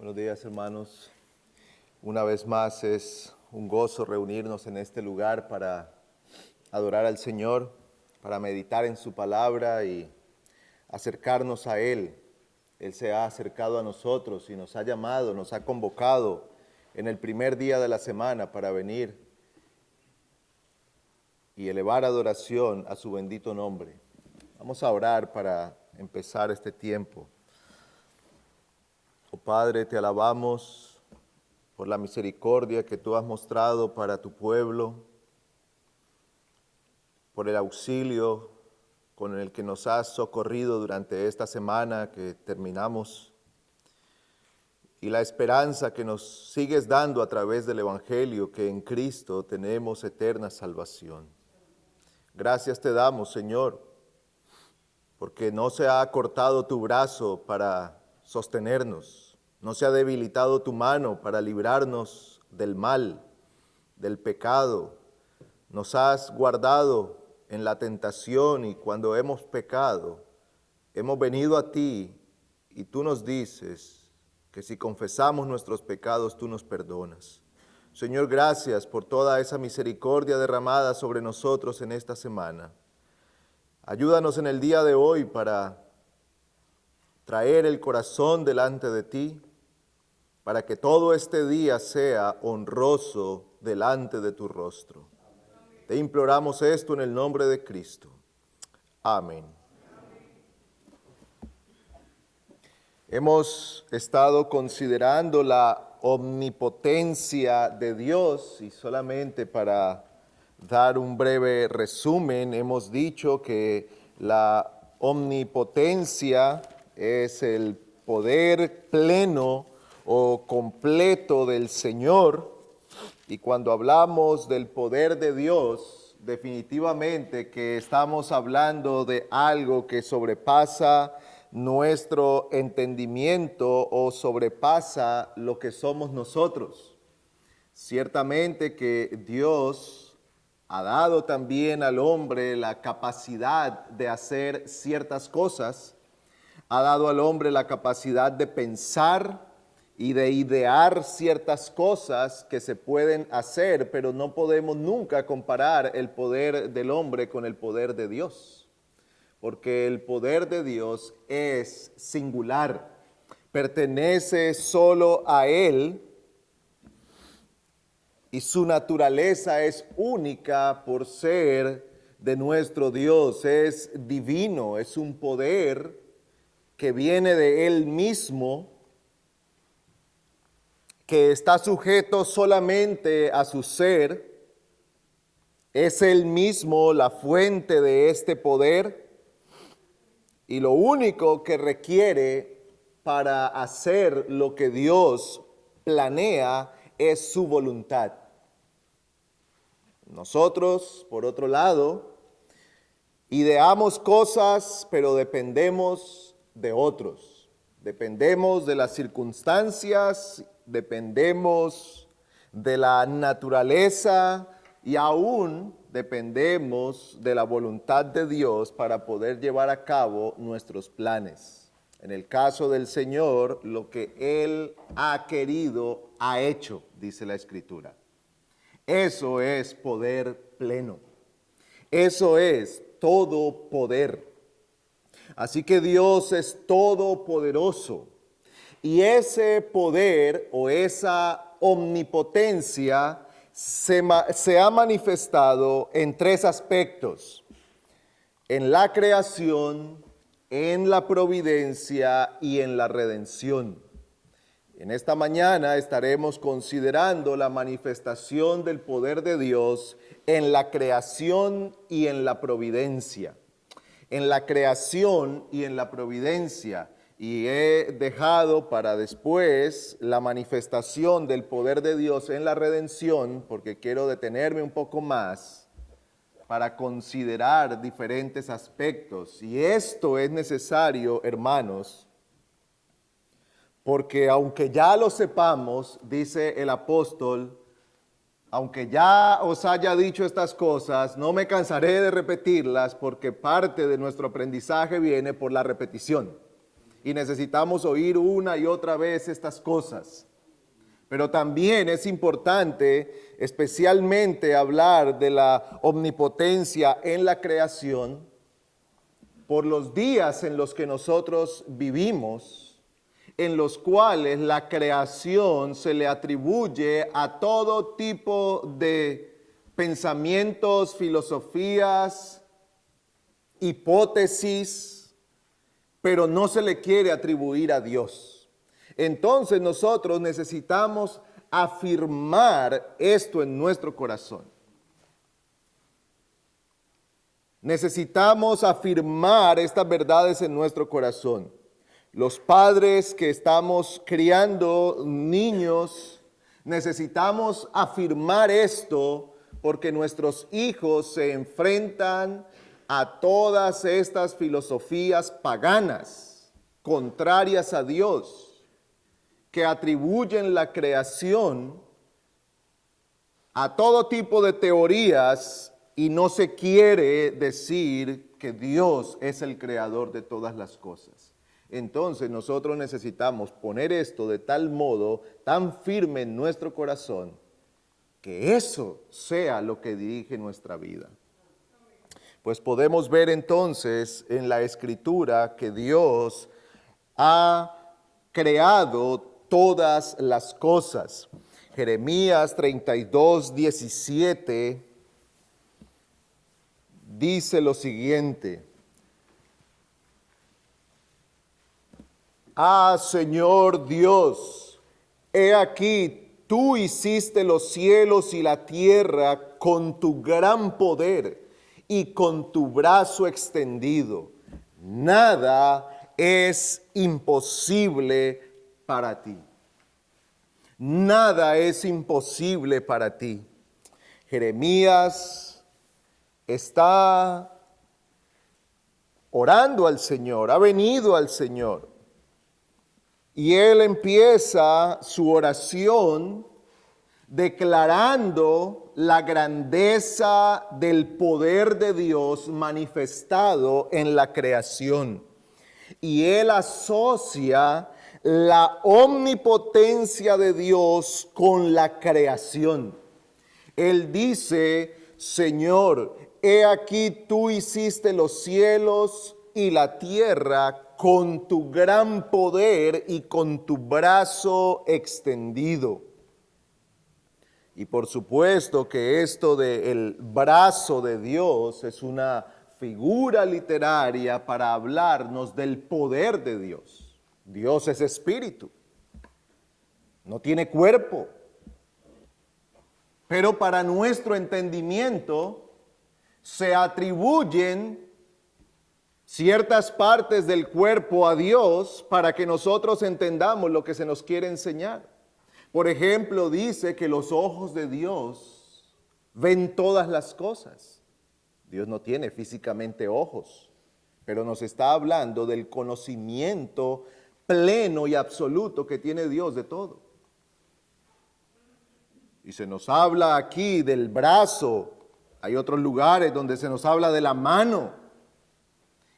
Buenos días, hermanos. Una vez más es un gozo reunirnos en este lugar para adorar al Señor, para meditar en su palabra y acercarnos a Él. Él se ha acercado a nosotros y nos ha llamado, nos ha convocado en el primer día de la semana para venir y elevar adoración a su bendito nombre. Vamos a orar para empezar este tiempo. Oh Padre, te alabamos por la misericordia que tú has mostrado para tu pueblo, por el auxilio con el que nos has socorrido durante esta semana que terminamos y la esperanza que nos sigues dando a través del Evangelio, que en Cristo tenemos eterna salvación. Gracias te damos, Señor, porque no se ha cortado tu brazo para sostenernos, no se ha debilitado tu mano para librarnos del mal, del pecado. Nos has guardado en la tentación y cuando hemos pecado, hemos venido a ti y tú nos dices que si confesamos nuestros pecados, tú nos perdonas. Señor, gracias por toda esa misericordia derramada sobre nosotros en esta semana. Ayúdanos en el día de hoy para traer el corazón delante de ti, para que todo este día sea honroso delante de tu rostro. Te imploramos esto en el nombre de Cristo. Amén. Hemos estado considerando la omnipotencia de Dios y solamente para dar un breve resumen, hemos dicho que la omnipotencia es el poder pleno o completo del Señor. Y cuando hablamos del poder de Dios, definitivamente que estamos hablando de algo que sobrepasa nuestro entendimiento o sobrepasa lo que somos nosotros. Ciertamente que Dios ha dado también al hombre la capacidad de hacer ciertas cosas, ha dado al hombre la capacidad de pensar y de idear ciertas cosas que se pueden hacer, pero no podemos nunca comparar el poder del hombre con el poder de Dios, porque el poder de Dios es singular, pertenece solo a Él y su naturaleza es única por ser de nuestro Dios, es divino, es un poder que viene de Él mismo, que está sujeto solamente a su ser, es Él mismo la fuente de este poder y lo único que requiere para hacer lo que Dios planea es su voluntad. Nosotros, por otro lado, ideamos cosas, pero dependemos de otros. Dependemos de las circunstancias, dependemos de la naturaleza y aún dependemos de la voluntad de Dios para poder llevar a cabo nuestros planes. En el caso del Señor, lo que Él ha querido, ha hecho, dice la Escritura. Eso es poder pleno. Eso es todo poder. Así que Dios es todopoderoso. Y ese poder o esa omnipotencia se ha manifestado en tres aspectos: en la creación, en la providencia y en la redención. En esta mañana estaremos considerando la manifestación del poder de Dios en la creación y en la providencia. En la creación y en la providencia. Y he dejado para después la manifestación del poder de Dios en la redención, porque quiero detenerme un poco más para considerar diferentes aspectos. Y esto es necesario, hermanos, porque aunque ya lo sepamos, dice el apóstol, aunque ya os haya dicho estas cosas, no me cansaré de repetirlas, porque parte de nuestro aprendizaje viene por la repetición. y necesitamos oír una y otra vez estas cosas. Pero también es importante especialmente hablar de la omnipotencia en la creación por los días en los que nosotros vivimos, en los cuales la creación se le atribuye a todo tipo de pensamientos, filosofías, hipótesis, pero no se le quiere atribuir a Dios. Entonces nosotros necesitamos afirmar esto en nuestro corazón. Necesitamos afirmar estas verdades en nuestro corazón. Los padres que estamos criando niños, necesitamos afirmar esto porque nuestros hijos se enfrentan a todas estas filosofías paganas, contrarias a Dios, que atribuyen la creación a todo tipo de teorías y no se quiere decir que Dios es el creador de todas las cosas. Entonces nosotros necesitamos poner esto de tal modo, tan firme en nuestro corazón, que eso sea lo que dirige nuestra vida. Pues podemos ver entonces en la Escritura que Dios ha creado todas las cosas. Jeremías 32, 17 dice lo siguiente: Ah, Señor Dios, he aquí, tú hiciste los cielos y la tierra con tu gran poder y con tu brazo extendido. Nada es imposible para ti. Nada es imposible para ti. Jeremías está orando al Señor, ha venido al Señor. Y él empieza su oración declarando la grandeza del poder de Dios manifestado en la creación. Y él asocia la omnipotencia de Dios con la creación. Él dice: Señor, he aquí tú hiciste los cielos y la tierra con tu gran poder y con tu brazo extendido. Y por supuesto que esto del brazo de Dios es una figura literaria para hablarnos del poder de Dios. Dios es espíritu, no tiene cuerpo. Pero para nuestro entendimiento se atribuyen ciertas partes del cuerpo a Dios para que nosotros entendamos lo que se nos quiere enseñar. Por ejemplo, dice que los ojos de Dios ven todas las cosas. Dios no tiene físicamente ojos, pero nos está hablando del conocimiento pleno y absoluto que tiene Dios de todo. Y se nos habla aquí del brazo. Hay otros lugares donde se nos habla de la mano.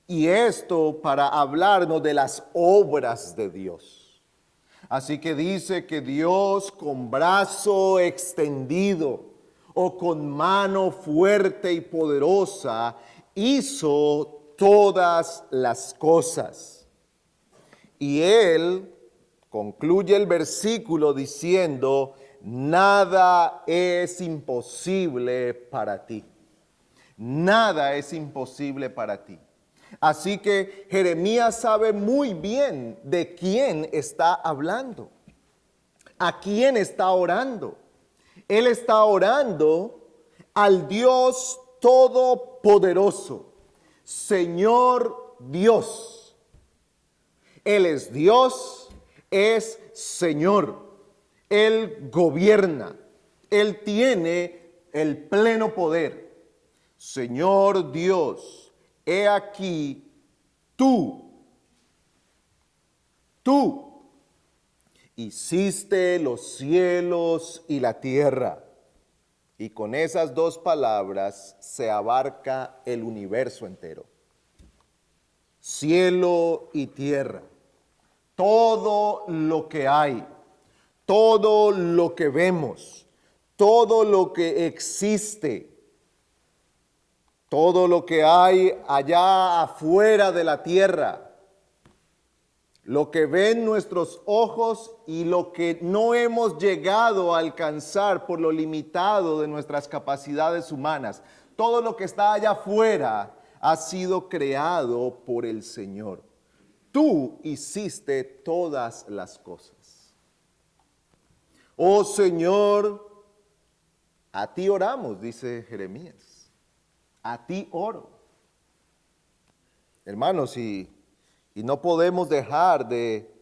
Y esto para hablarnos de las obras de Dios. Así que dice que Dios con brazo extendido o con mano fuerte y poderosa hizo todas las cosas. Y él concluye el versículo diciendo: nada es imposible para ti. Nada es imposible para ti. Así que Jeremías sabe muy bien de quién está hablando, a quién está orando. Él está orando al Dios Todopoderoso, Señor Dios. Él es Dios, es Señor. Él gobierna, Él tiene el pleno poder. Señor Dios, he aquí, tú hiciste los cielos y la tierra. Y con esas dos palabras se abarca el universo entero. Cielo y tierra. todo lo que hay, todo lo que vemos, todo lo que existe, todo lo que hay allá afuera de la tierra, lo que ven nuestros ojos y lo que no hemos llegado a alcanzar por lo limitado de nuestras capacidades humanas, todo lo que está allá afuera ha sido creado por el Señor. Tú hiciste todas las cosas. Oh Señor, a ti oramos, dice Jeremías. A ti oro. Hermanos, y no podemos dejar de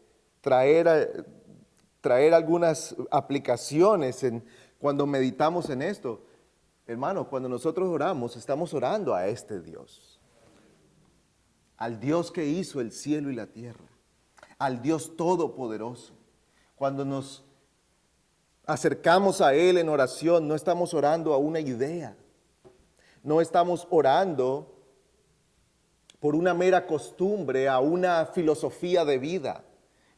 traer algunas aplicaciones cuando meditamos en esto. Hermano, cuando nosotros oramos, estamos orando a este Dios. Al Dios que hizo el cielo y la tierra. Al Dios todopoderoso. Cuando nos acercamos a Él en oración, no estamos orando a una idea. No estamos orando por una mera costumbre, a una filosofía de vida.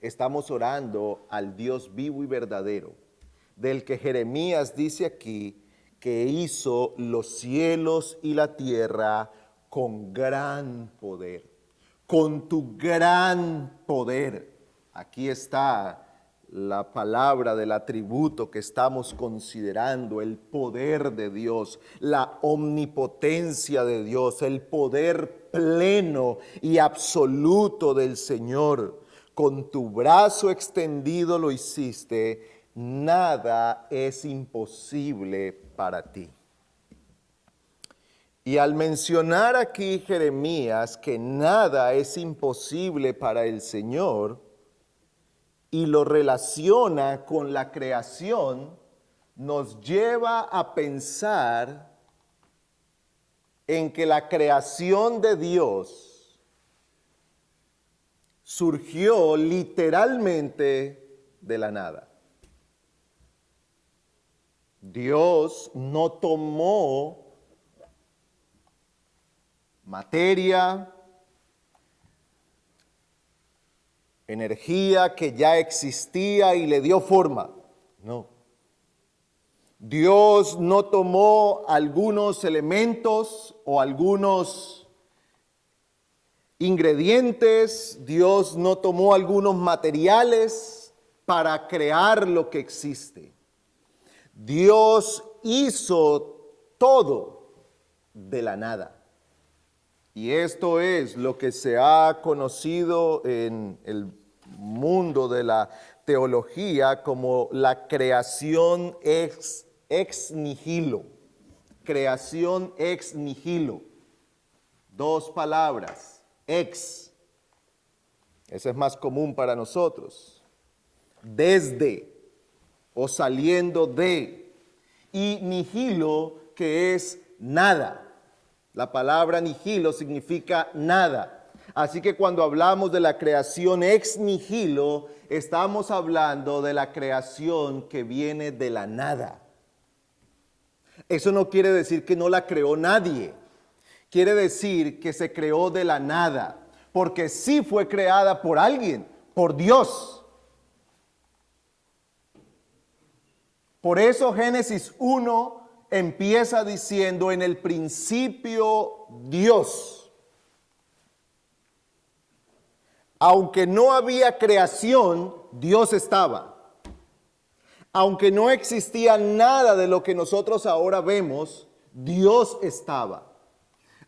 Estamos orando al Dios vivo y verdadero, del que Jeremías dice aquí que hizo los cielos y la tierra con gran poder. Con tu gran poder. Aquí está la palabra del atributo que estamos considerando, el poder de Dios, la omnipotencia de Dios, el poder pleno y absoluto del Señor. Con tu brazo extendido lo hiciste, nada es imposible para ti. Y al mencionar aquí Jeremías que nada es imposible para el Señor, y lo relaciona con la creación, nos lleva a pensar en que la creación de Dios surgió literalmente de la nada. Dios no tomó materia, energía que ya existía y le dio forma. No. Dios no tomó algunos elementos o algunos ingredientes, Dios no tomó algunos materiales para crear lo que existe. Dios hizo todo de la nada. Y esto es lo que se ha conocido en el mundo de la teología como la creación ex nihilo. Creación ex nihilo. Dos palabras. Ex. Ese es más común para nosotros. Desde o saliendo de. Y nihilo, que es nada. La palabra nihilo significa nada. Así que cuando hablamos de la creación ex nihilo, estamos hablando de la creación que viene de la nada. Eso no quiere decir que no la creó nadie. Quiere decir que se creó de la nada, porque sí fue creada por alguien, por Dios. Por eso Génesis 1 empieza diciendo: en el principio Dios. Aunque no había creación, Dios estaba. Aunque no existía nada de lo que nosotros ahora vemos, Dios estaba.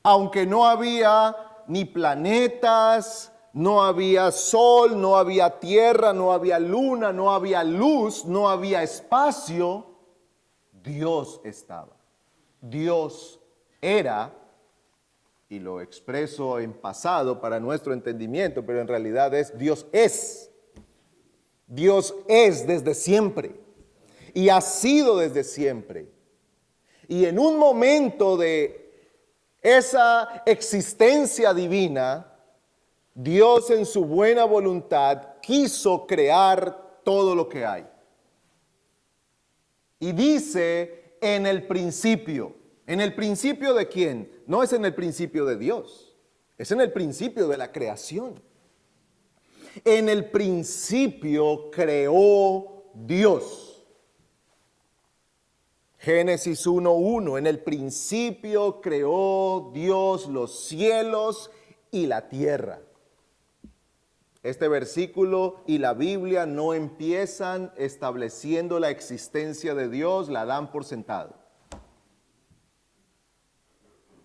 Aunque no había ni planetas, no había sol, no había tierra, no había luna, no había luz, no había espacio, Dios estaba. Dios era, y lo expreso en pasado para nuestro entendimiento, pero en realidad es Dios es. Dios es desde siempre y ha sido desde siempre. Y en un momento de esa existencia divina, Dios en su buena voluntad quiso crear todo lo que hay. Y dice en el principio. ¿En el principio de quién? No es en el principio de Dios. Es en el principio de la creación. En el principio creó Dios. Génesis 1:1, en el principio creó Dios los cielos y la tierra. Este versículo y la Biblia no empiezan estableciendo la existencia de Dios, la dan por sentado.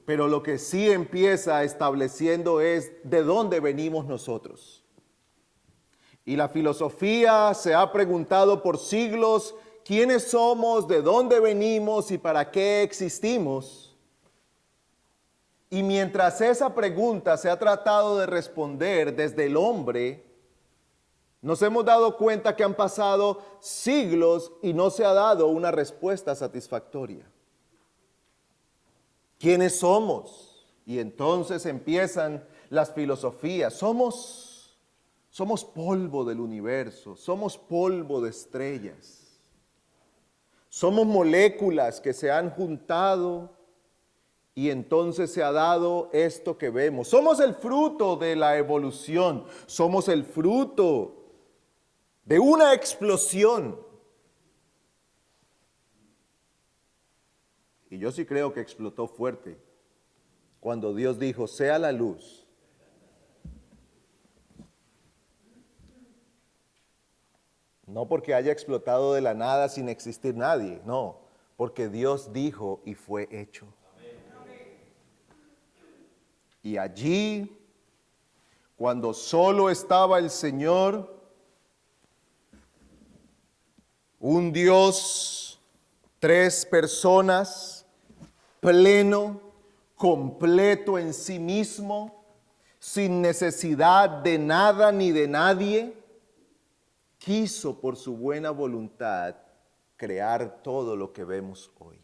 Pero lo que sí empieza estableciendo es de dónde venimos nosotros. Y la filosofía se ha preguntado por siglos quiénes somos, de dónde venimos y para qué existimos. Y mientras esa pregunta se ha tratado de responder desde el hombre, nos hemos dado cuenta que han pasado siglos y no se ha dado una respuesta satisfactoria. ¿Quiénes somos? Y entonces empiezan las filosofías. Somos polvo del universo, somos polvo de estrellas. Somos moléculas que se han juntado y entonces se ha dado esto que vemos. Somos el fruto de la evolución, somos el fruto de una explosión. Y yo sí creo que explotó fuerte cuando Dios dijo, sea la luz. No porque haya explotado de la nada sin existir nadie, no, porque Dios dijo y fue hecho. Y allí, cuando solo estaba el Señor, un Dios, 3 personas, pleno, completo en sí mismo, sin necesidad de nada ni de nadie, quiso por su buena voluntad crear todo lo que vemos hoy.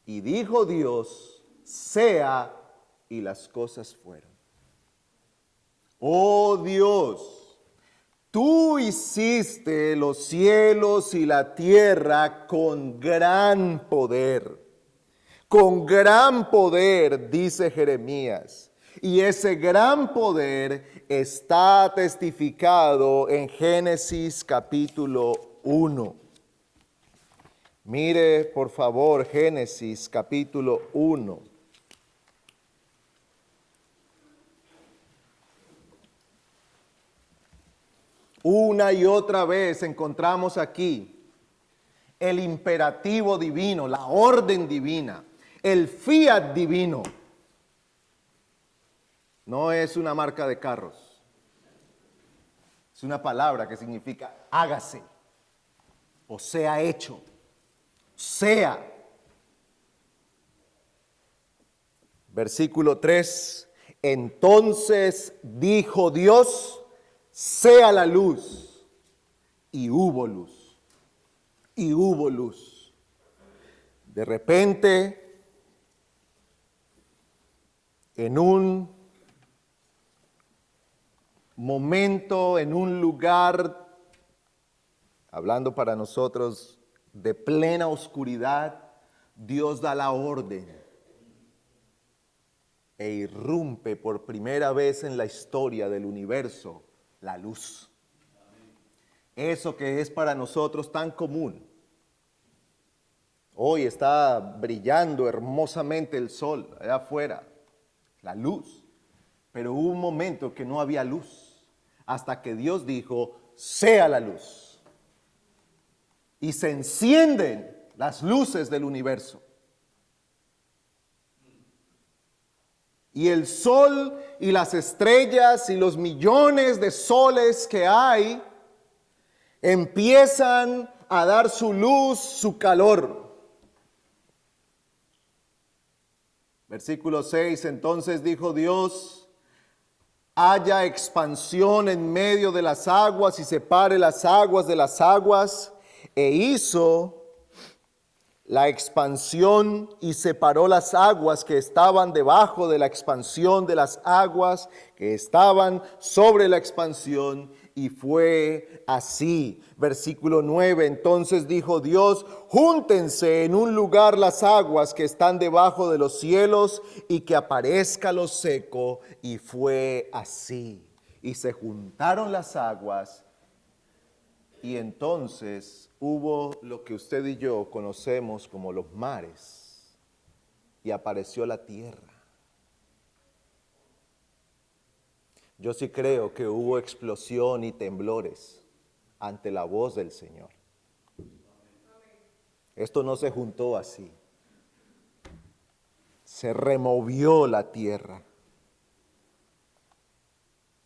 Y dijo Dios, sea, y las cosas fueron. Oh Dios, tú hiciste los cielos y la tierra con gran poder. Con gran poder, dice Jeremías. Y ese gran poder está testificado en Génesis capítulo 1. Mire, por favor, Génesis capítulo 1. Una y otra vez encontramos aquí el imperativo divino, la orden divina, el fiat divino. No es una marca de carros, es una palabra que significa hágase o sea hecho, sea. Versículo 3, entonces dijo Dios, sea la luz, y hubo luz, y hubo luz. De repente, en un momento, en un lugar, hablando para nosotros de plena oscuridad, Dios da la orden e irrumpe por primera vez en la historia del universo la luz. Eso que es para nosotros tan común. Hoy está brillando hermosamente el sol allá afuera, la luz. Pero hubo un momento que no había luz, hasta que Dios dijo, sea la luz. Y se encienden las luces del universo. Y el sol y las estrellas y los millones de soles que hay empiezan a dar su luz, su calor. Versículo 6, entonces dijo Dios, haya expansión en medio de las aguas y separe las aguas de las aguas, e hizo la expansión y separó las aguas que estaban debajo de la expansión de las aguas que estaban sobre la expansión, y fue así. Versículo 9, entonces dijo Dios, júntense en un lugar las aguas que están debajo de los cielos y que aparezca lo seco, y fue así. y se juntaron las aguas, y entonces hubo lo que usted y yo conocemos como los mares, y apareció la tierra. Yo sí creo que hubo explosión y temblores ante la voz del Señor. Esto no se juntó así. Se removió la tierra.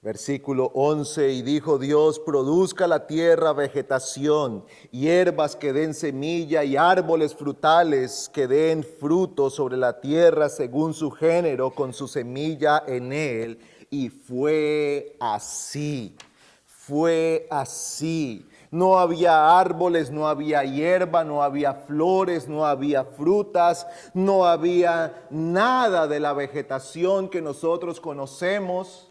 Versículo 11, y dijo Dios, produzca la tierra vegetación, hierbas que den semilla y árboles frutales que den fruto sobre la tierra según su género, con su semilla en él. Y fue así, fue así. No había árboles, no había hierba, no había flores, no había frutas, no había nada de la vegetación que nosotros conocemos,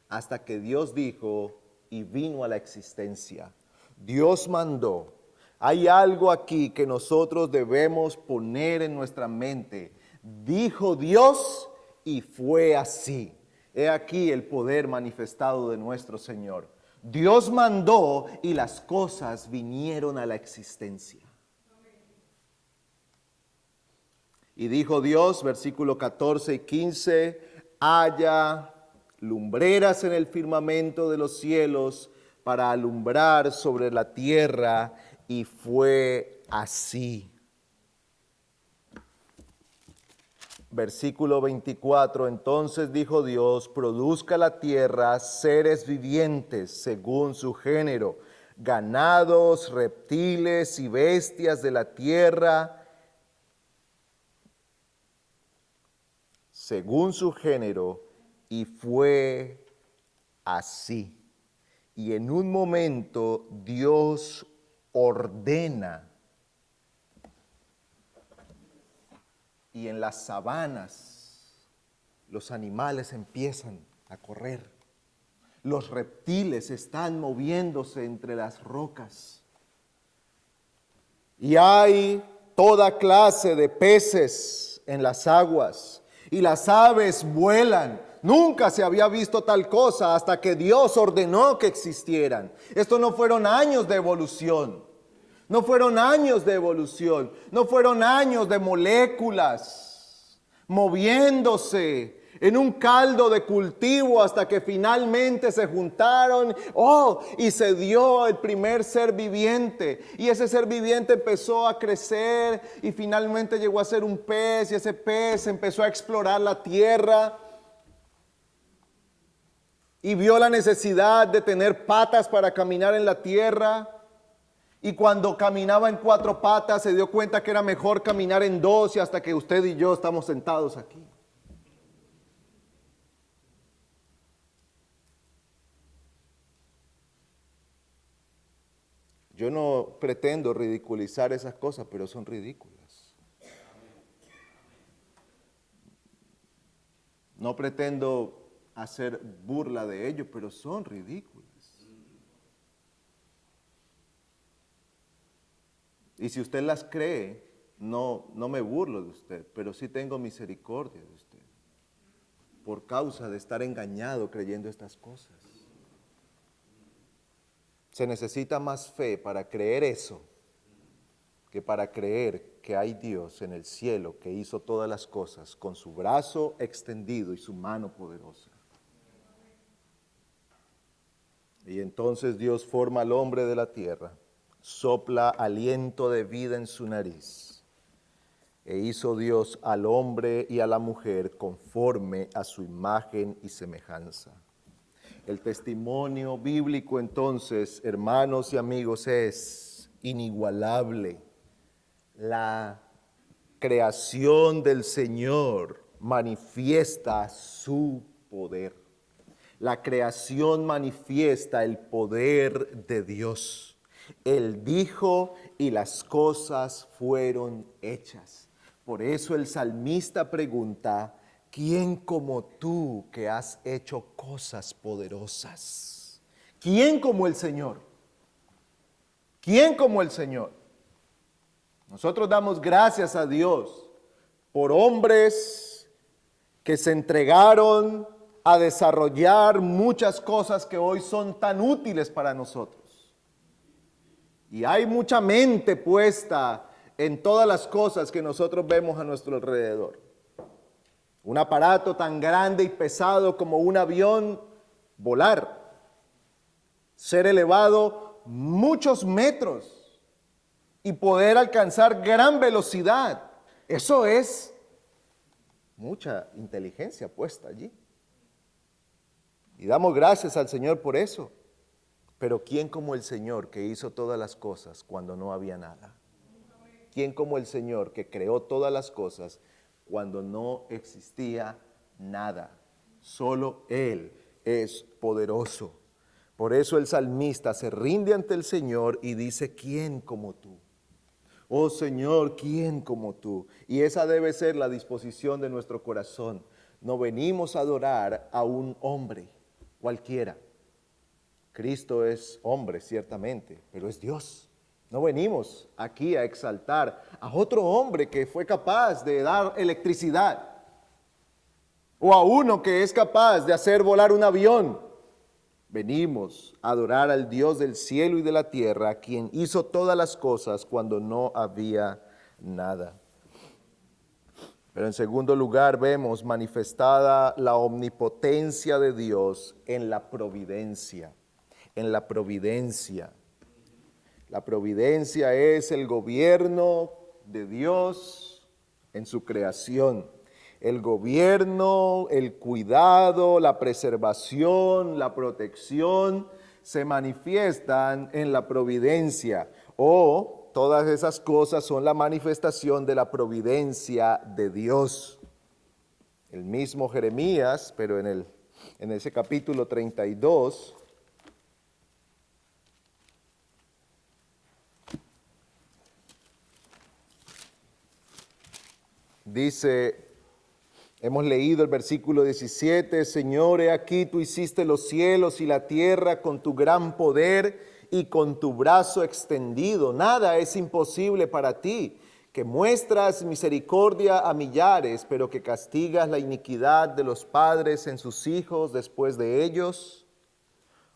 hasta que Dios dijo y vino a la existencia. Dios mandó. Hay algo aquí que nosotros debemos poner en nuestra mente. Dijo Dios y fue así. He aquí el poder manifestado de nuestro Señor. Dios mandó y las cosas vinieron a la existencia. Y dijo Dios, versículo 14 y 15, haya lumbreras en el firmamento de los cielos para alumbrar sobre la tierra, y fue así. Versículo 24, entonces dijo Dios, produzca la tierra seres vivientes según su género, ganados, reptiles y bestias de la tierra, según su género, y fue así. Y en un momento Dios ordena. Y en las sabanas los animales empiezan a correr. Los reptiles están moviéndose entre las rocas. Y hay toda clase de peces en las aguas. Y las aves vuelan. Nunca se había visto tal cosa hasta que Dios ordenó que existieran. Estos no fueron años de evolución. No fueron años de evolución, no fueron años de moléculas moviéndose en un caldo de cultivo hasta que finalmente se juntaron, y se dio el primer ser viviente. Y ese ser viviente empezó a crecer y finalmente llegó a ser un pez, y ese pez empezó a explorar la tierra y vio la necesidad de tener patas para caminar en la tierra. Y cuando caminaba en 4 patas se dio cuenta que era mejor caminar en 2, y hasta que usted y yo estamos sentados aquí. Yo no pretendo ridiculizar esas cosas, pero son ridículas. No pretendo hacer burla de ello, pero son ridículas. Y si usted las cree, no me burlo de usted, pero sí tengo misericordia de usted, por causa de estar engañado creyendo estas cosas. Se necesita más fe para creer eso, que para creer que hay Dios en el cielo que hizo todas las cosas con su brazo extendido y su mano poderosa. Y entonces Dios forma al hombre de la tierra, sopla aliento de vida en su nariz, e hizo Dios al hombre y a la mujer conforme a su imagen y semejanza. El testimonio bíblico entonces, hermanos y amigos, es inigualable. La creación del Señor manifiesta su poder. La creación manifiesta el poder de Dios. Él dijo y las cosas fueron hechas. Por eso el salmista pregunta, ¿quién como tú que has hecho cosas poderosas? ¿Quién como el Señor? ¿Quién como el Señor? Nosotros damos gracias a Dios por hombres que se entregaron a desarrollar muchas cosas que hoy son tan útiles para nosotros. Y hay mucha mente puesta en todas las cosas que nosotros vemos a nuestro alrededor. Un aparato tan grande y pesado como un avión, volar, ser elevado muchos metros y poder alcanzar gran velocidad. Eso es mucha inteligencia puesta allí. Y damos gracias al Señor por eso. Pero ¿quién como el Señor que hizo todas las cosas cuando no había nada? ¿Quién como el Señor que creó todas las cosas cuando no existía nada? Solo Él es poderoso. Por eso el salmista se rinde ante el Señor y dice, ¿quién como tú? Oh Señor, ¿quién como tú? Y esa debe ser la disposición de nuestro corazón. No venimos a adorar a un hombre cualquiera. Cristo es hombre, ciertamente, pero es Dios. No venimos aquí a exaltar a otro hombre que fue capaz de dar electricidad, o a uno que es capaz de hacer volar un avión. Venimos a adorar al Dios del cielo y de la tierra, quien hizo todas las cosas cuando no había nada. Pero en segundo lugar vemos manifestada la omnipotencia de Dios en la providencia. En la providencia. La providencia es el gobierno de Dios en su creación. El gobierno, el cuidado, la preservación, la protección se manifiestan en la providencia. O todas esas cosas son la manifestación de la providencia de Dios. El mismo Jeremías, pero en ese capítulo 32, dice, hemos leído el versículo 17, Señor, he aquí tú hiciste los cielos y la tierra con tu gran poder y con tu brazo extendido. Nada es imposible para ti, que muestras misericordia a millares, pero que castigas la iniquidad de los padres en sus hijos después de ellos.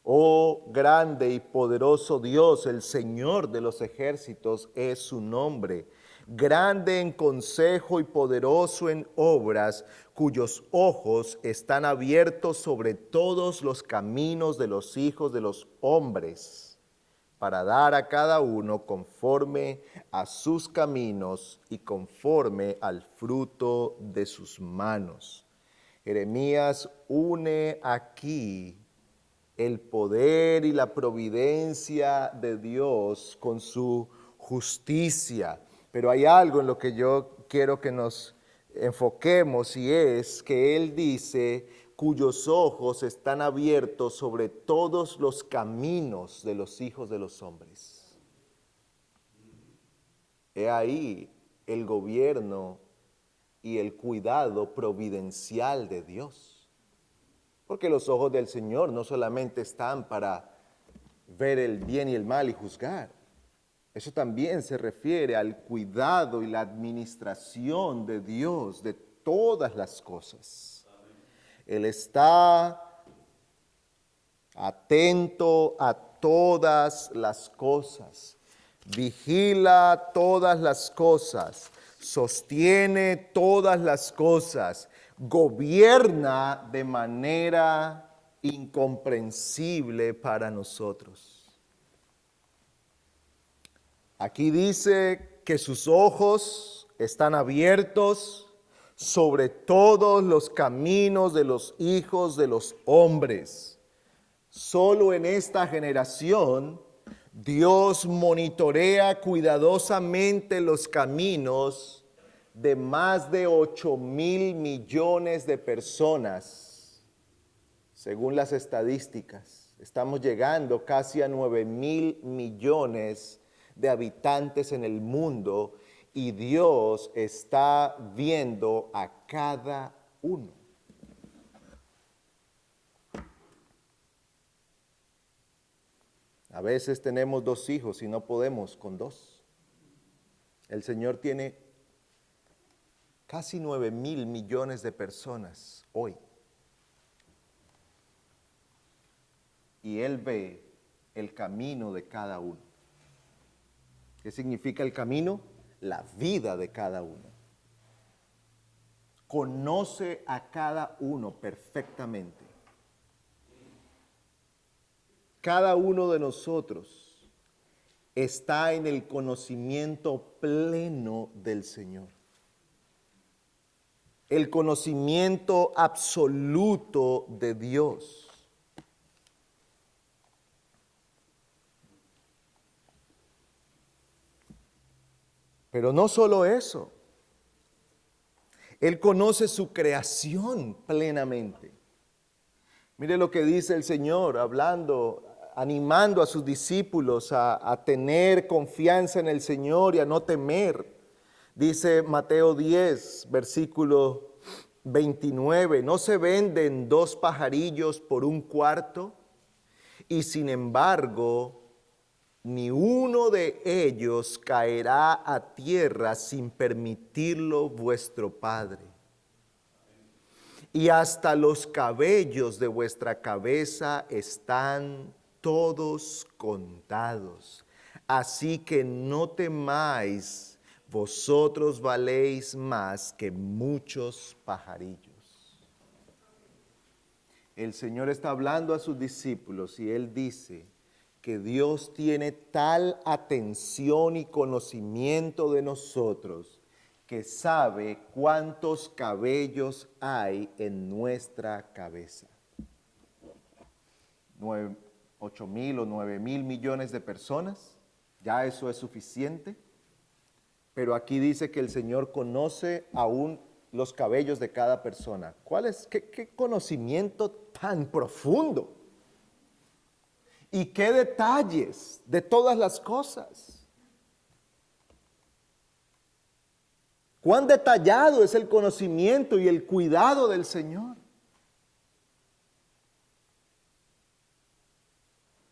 Oh grande y poderoso Dios, el Señor de los ejércitos es su nombre. Grande en consejo y poderoso en obras, cuyos ojos están abiertos sobre todos los caminos de los hijos de los hombres, para dar a cada uno conforme a sus caminos y conforme al fruto de sus manos. Jeremías une aquí el poder y la providencia de Dios con su justicia. Pero hay algo en lo que yo quiero que nos enfoquemos, y es que Él dice, cuyos ojos están abiertos sobre todos los caminos de los hijos de los hombres. He ahí el gobierno y el cuidado providencial de Dios. Porque los ojos del Señor no solamente están para ver el bien y el mal y juzgar. Eso también se refiere al cuidado y la administración de Dios de todas las cosas. Él está atento a todas las cosas, vigila todas las cosas, sostiene todas las cosas, gobierna de manera incomprensible para nosotros. Aquí dice que sus ojos están abiertos sobre todos los caminos de los hijos de los hombres. Solo en esta generación Dios monitorea cuidadosamente los caminos de más de 8,000 millones de personas, según las estadísticas. Estamos llegando casi a 9,000 millones de habitantes en el mundo, y Dios está viendo a cada uno. A veces tenemos 2 hijos y no podemos con 2. El Señor tiene casi 9,000 millones de personas hoy. y Él ve el camino de cada uno. ¿Qué significa el camino? La vida de cada uno. Conoce a cada uno perfectamente. Cada uno de nosotros está en el conocimiento pleno del Señor. El conocimiento absoluto de Dios. Pero no solo eso. Él conoce su creación plenamente. Mire lo que dice el Señor, hablando, animando a sus discípulos a tener confianza en el Señor y a no temer. Dice Mateo 10, versículo 29, ¿no se venden 2 pajarillos por 1 cuarto? Y sin embargo, ni uno de ellos caerá a tierra sin permitirlo vuestro Padre. Y hasta los cabellos de vuestra cabeza están todos contados. Así que no temáis, vosotros valéis más que muchos pajarillos. El Señor está hablando a sus discípulos y Él dice que Dios tiene tal atención y conocimiento de nosotros que sabe cuántos cabellos hay en nuestra cabeza. 8,000 o 9,000 millones de personas, ya eso es suficiente. Pero aquí dice que el Señor conoce aún los cabellos de cada persona. ¿Qué conocimiento tan profundo? ¿Y qué detalles de todas las cosas? ¿Cuán detallado es el conocimiento y el cuidado del Señor?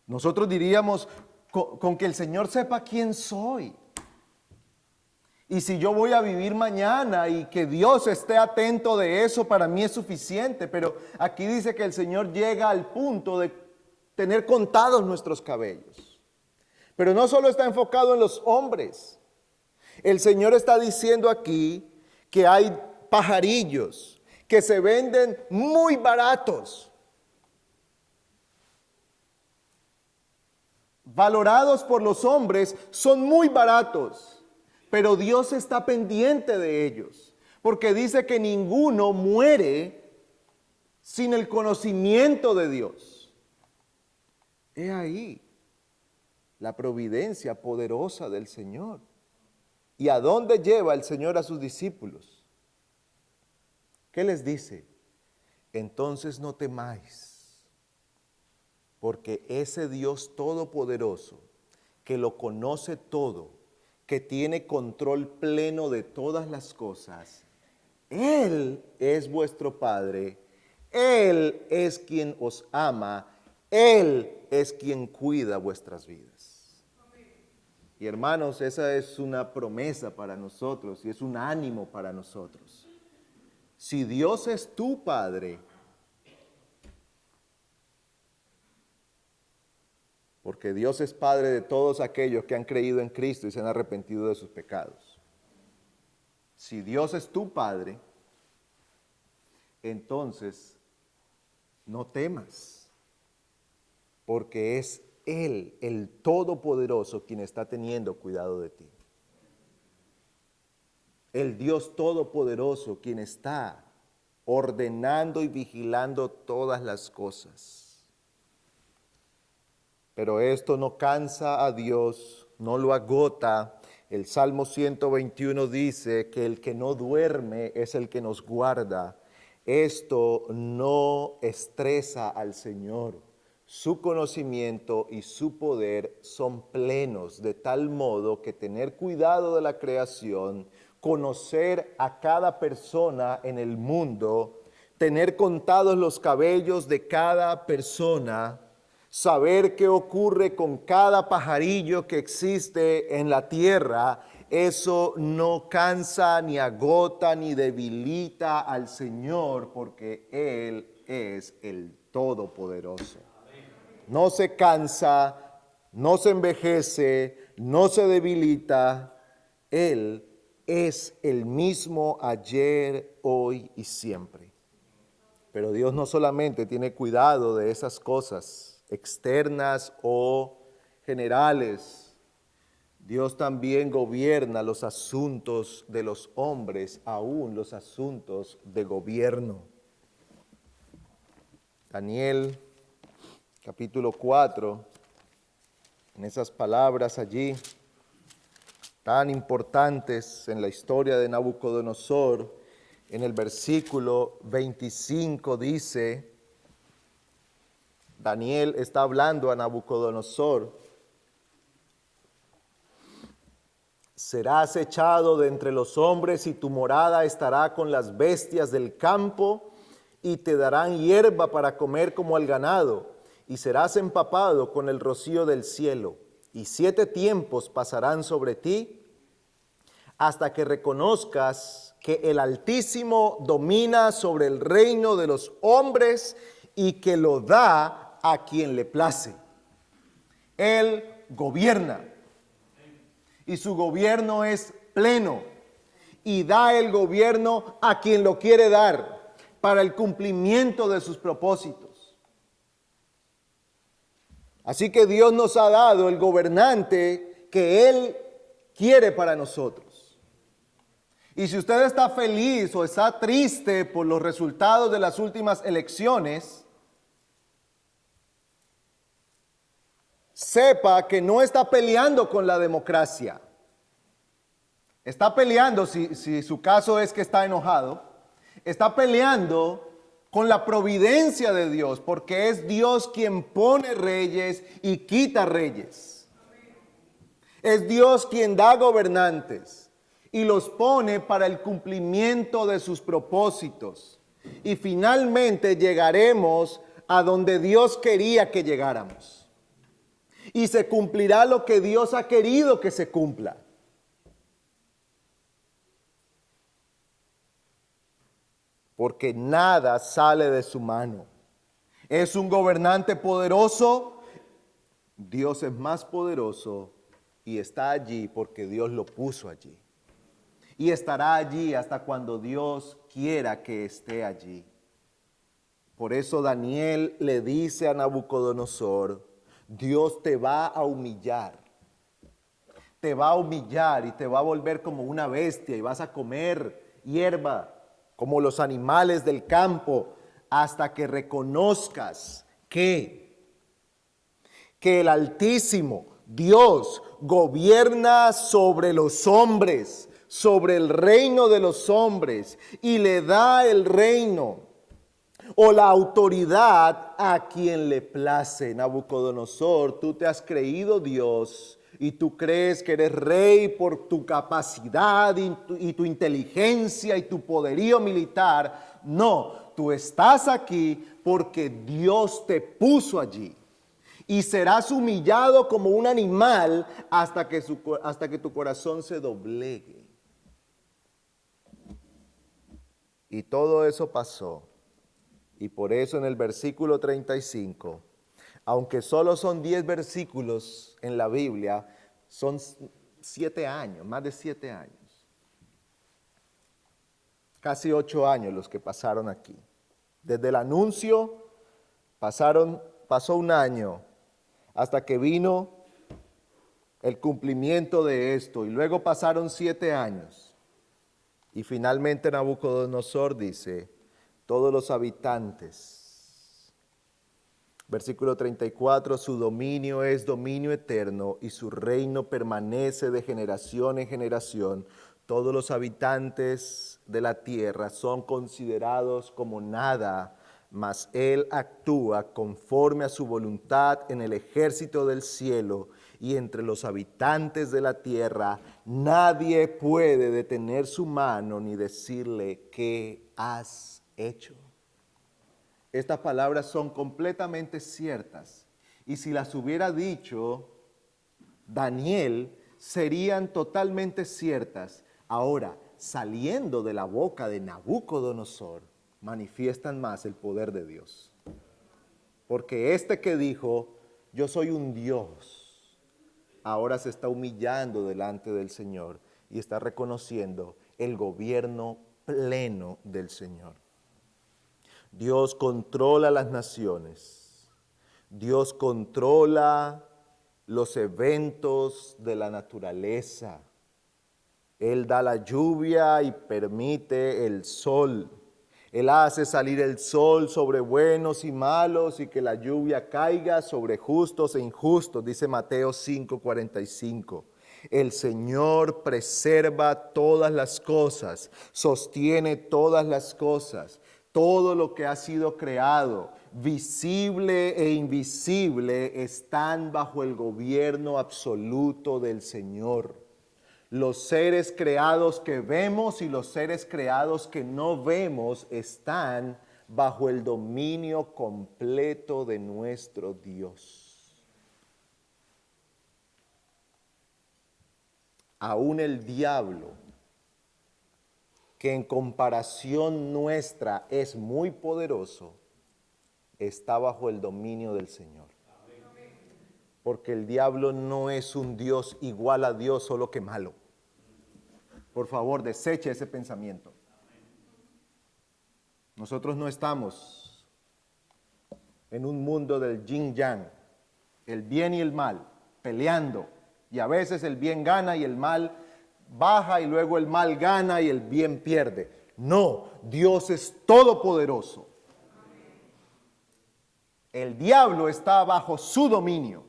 Nosotros diríamos, con que el Señor sepa quién soy. Y si yo voy a vivir mañana y que Dios esté atento de eso, para mí es suficiente. Pero aquí dice que el Señor llega al punto de tener contados nuestros cabellos. Pero no solo está enfocado en los hombres. El Señor está diciendo aquí que hay pajarillos que se venden muy baratos, valorados por los hombres, son muy baratos, pero Dios está pendiente de ellos, porque dice que ninguno muere sin el conocimiento de Dios. He ahí la providencia poderosa del Señor. ¿Y a dónde lleva el Señor a sus discípulos? ¿Qué les dice? Entonces no temáis, porque ese Dios todopoderoso, que lo conoce todo, que tiene control pleno de todas las cosas, Él es vuestro Padre, Él es quien os ama, Él es quien cuida vuestras vidas. Y hermanos, esa es una promesa para nosotros y es un ánimo para nosotros. Si Dios es tu Padre, porque Dios es Padre de todos aquellos que han creído en Cristo y se han arrepentido de sus pecados. Si Dios es tu Padre, entonces no temas, porque es Él, el Todopoderoso, quien está teniendo cuidado de ti. El Dios Todopoderoso, quien está ordenando y vigilando todas las cosas. Pero esto no cansa a Dios, no lo agota. El Salmo 121 dice que el que no duerme es el que nos guarda. Esto no estresa al Señor. Su conocimiento y su poder son plenos, de tal modo que tener cuidado de la creación, conocer a cada persona en el mundo, tener contados los cabellos de cada persona, saber qué ocurre con cada pajarillo que existe en la tierra, eso no cansa, ni agota, ni debilita al Señor, porque Él es el Todopoderoso. no se cansa, no se envejece, no se debilita. Él es el mismo ayer, hoy y siempre. Pero Dios no solamente tiene cuidado de esas cosas externas o generales. Dios también gobierna los asuntos de los hombres, aún los asuntos de gobierno. Daniel, capítulo 4, en esas palabras allí, tan importantes en la historia de Nabucodonosor, en el versículo 25 dice, Daniel está hablando a Nabucodonosor, serás echado de entre los hombres y tu morada estará con las bestias del campo y te darán hierba para comer como al ganado y serás empapado con el rocío del cielo y 7 tiempos pasarán sobre ti hasta que reconozcas que el Altísimo domina sobre el reino de los hombres y que lo da a quien le place. Él gobierna y su gobierno es pleno y da el gobierno a quien lo quiere dar para el cumplimiento de sus propósitos. Así que Dios nos ha dado el gobernante que Él quiere para nosotros. Y si usted está feliz o está triste por los resultados de las últimas elecciones, sepa que no está peleando con la democracia. Está peleando, si su caso es que está enojado, está peleando con la providencia de Dios, porque es Dios quien pone reyes y quita reyes. Es Dios quien da gobernantes y los pone para el cumplimiento de sus propósitos. Y finalmente llegaremos a donde Dios quería que llegáramos. Y se cumplirá lo que Dios ha querido que se cumpla. Porque nada sale de su mano. Es un gobernante poderoso. Dios es más poderoso y está allí porque Dios lo puso allí. Y estará allí hasta cuando Dios quiera que esté allí. Por eso Daniel le dice a Nabucodonosor, Dios te va a humillar. Te va a humillar y te va a volver como una bestia y vas a comer hierba como los animales del campo hasta que reconozcas que el Altísimo Dios gobierna sobre los hombres, sobre el reino de los hombres y le da el reino o la autoridad a quien le place. Nabucodonosor, tú te has creído Dios y tú crees que eres rey por tu capacidad y tu inteligencia y tu poderío militar. No, tú estás aquí porque Dios te puso allí. Y serás humillado como un animal hasta que tu corazón se doblegue. Y todo eso pasó. Y por eso en el versículo 35, aunque solo son 10 versículos en la Biblia, son 7 años, más de 7 años. Casi 8 años los que pasaron aquí. Desde el anuncio pasó un año hasta que vino el cumplimiento de esto. Y luego pasaron 7 años. Y finalmente Nabucodonosor dice, todos los habitantes. Versículo 34, su dominio es dominio eterno y su reino permanece de generación en generación. Todos los habitantes de la tierra son considerados como nada, mas él actúa conforme a su voluntad en el ejército del cielo y entre los habitantes de la tierra. Nadie puede detener su mano ni decirle ¿qué has hecho? Estas palabras son completamente ciertas y si las hubiera dicho Daniel, serían totalmente ciertas. Ahora, saliendo de la boca de Nabucodonosor, manifiestan más el poder de Dios. Porque este que dijo, yo soy un Dios, ahora se está humillando delante del Señor y está reconociendo el gobierno pleno del Señor. Dios controla las naciones. Dios controla los eventos de la naturaleza. Él da la lluvia y permite el sol. Él hace salir el sol sobre buenos y malos y que la lluvia caiga sobre justos e injustos, dice Mateo 5:45. El Señor preserva todas las cosas, sostiene todas las cosas. Todo lo que ha sido creado, visible e invisible, están bajo el gobierno absoluto del Señor. Los seres creados que vemos y los seres creados que no vemos están bajo el dominio completo de nuestro Dios. Aún el diablo, que en comparación nuestra es muy poderoso, está bajo el dominio del Señor. Porque el diablo no es un Dios igual a Dios, solo que malo. Por favor, deseche ese pensamiento. Nosotros no estamos en un mundo del yin yang, el bien y el mal, peleando. Y a veces el bien gana y el mal baja y luego el mal gana y el bien pierde. No, Dios es todopoderoso. El diablo está bajo su dominio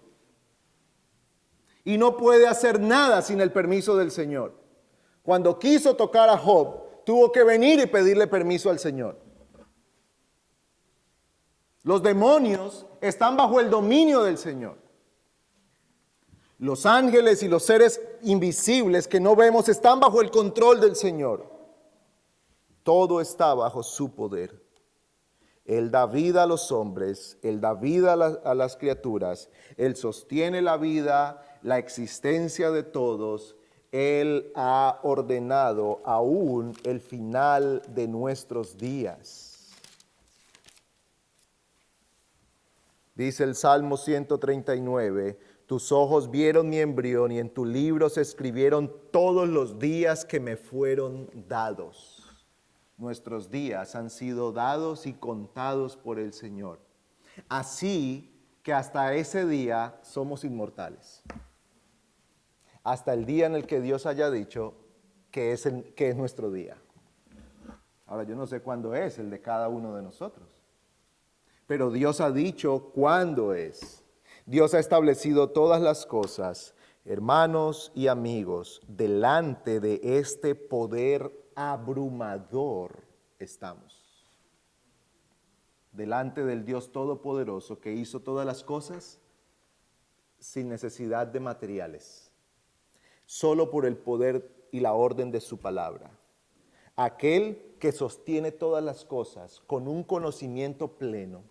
y no puede hacer nada sin el permiso del Señor. Cuando quiso tocar a Job, tuvo que venir y pedirle permiso al Señor. Los demonios están bajo el dominio del Señor. Los ángeles y los seres invisibles que no vemos están bajo el control del Señor. Todo está bajo su poder. Él da vida a los hombres, Él da vida a las criaturas, Él sostiene la vida, la existencia de todos. Él ha ordenado aún el final de nuestros días. Dice el Salmo 139, tus ojos vieron mi embrión y en tu libro se escribieron todos los días que me fueron dados. Nuestros días han sido dados y contados por el Señor. Así que hasta ese día somos inmortales. Hasta el día en el que Dios haya dicho que es nuestro día. Ahora, yo no sé cuándo es el de cada uno de nosotros, pero Dios ha dicho cuándo es. Dios ha establecido todas las cosas, hermanos y amigos, delante de este poder abrumador estamos. Delante del Dios Todopoderoso que hizo todas las cosas sin necesidad de materiales, solo por el poder y la orden de su palabra. Aquel que sostiene todas las cosas con un conocimiento pleno,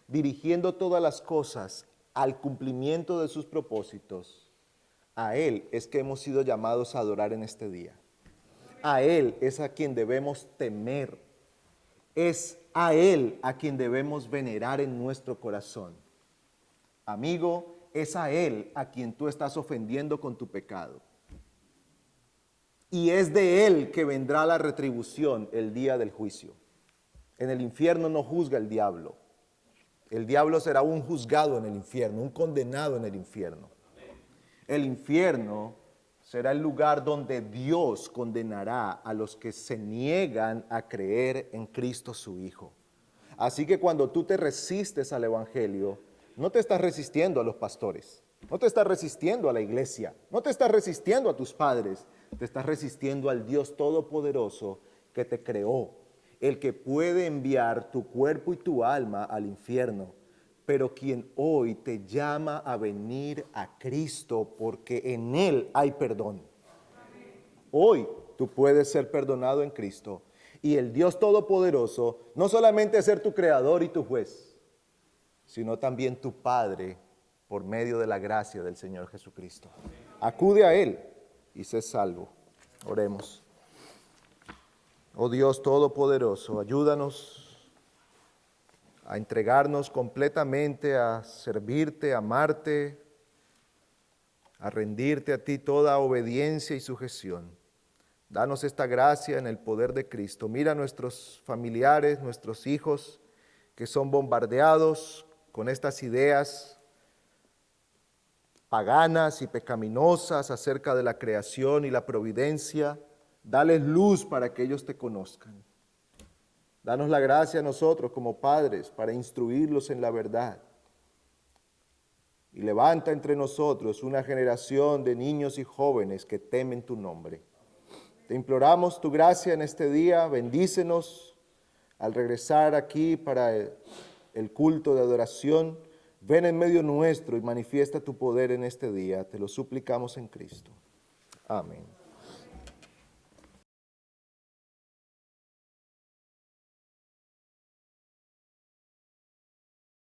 dirigiendo todas las cosas al cumplimiento de sus propósitos, a Él es que hemos sido llamados a adorar en este día. A Él es a quien debemos temer. Es a Él a quien debemos venerar en nuestro corazón. Amigo, es a Él a quien tú estás ofendiendo con tu pecado. Y es de Él que vendrá la retribución el día del juicio. En el infierno no juzga el diablo. El diablo será un juzgado en el infierno, un condenado en el infierno. El infierno será el lugar donde Dios condenará a los que se niegan a creer en Cristo su Hijo. Así que cuando tú te resistes al Evangelio, no te estás resistiendo a los pastores, no te estás resistiendo a la iglesia, no te estás resistiendo a tus padres, te estás resistiendo al Dios Todopoderoso que te creó, el que puede enviar tu cuerpo y tu alma al infierno, pero quien hoy te llama a venir a Cristo porque en Él hay perdón. Hoy tú puedes ser perdonado en Cristo y el Dios Todopoderoso no solamente es ser tu creador y tu juez, sino también tu Padre por medio de la gracia del Señor Jesucristo. Acude a Él y sé salvo. Oremos. Oh Dios Todopoderoso, ayúdanos a entregarnos completamente, a servirte, a amarte, a rendirte a ti toda obediencia y sujeción. Danos esta gracia en el poder de Cristo. Mira a nuestros familiares, nuestros hijos, que son bombardeados con estas ideas paganas y pecaminosas acerca de la creación y la providencia. Dales luz para que ellos te conozcan. Danos la gracia a nosotros como padres para instruirlos en la verdad. Y levanta entre nosotros una generación de niños y jóvenes que temen tu nombre. Te imploramos tu gracia en este día, bendícenos al regresar aquí para el culto de adoración. Ven en medio nuestro y manifiesta tu poder en este día. Te lo suplicamos en Cristo. Amén.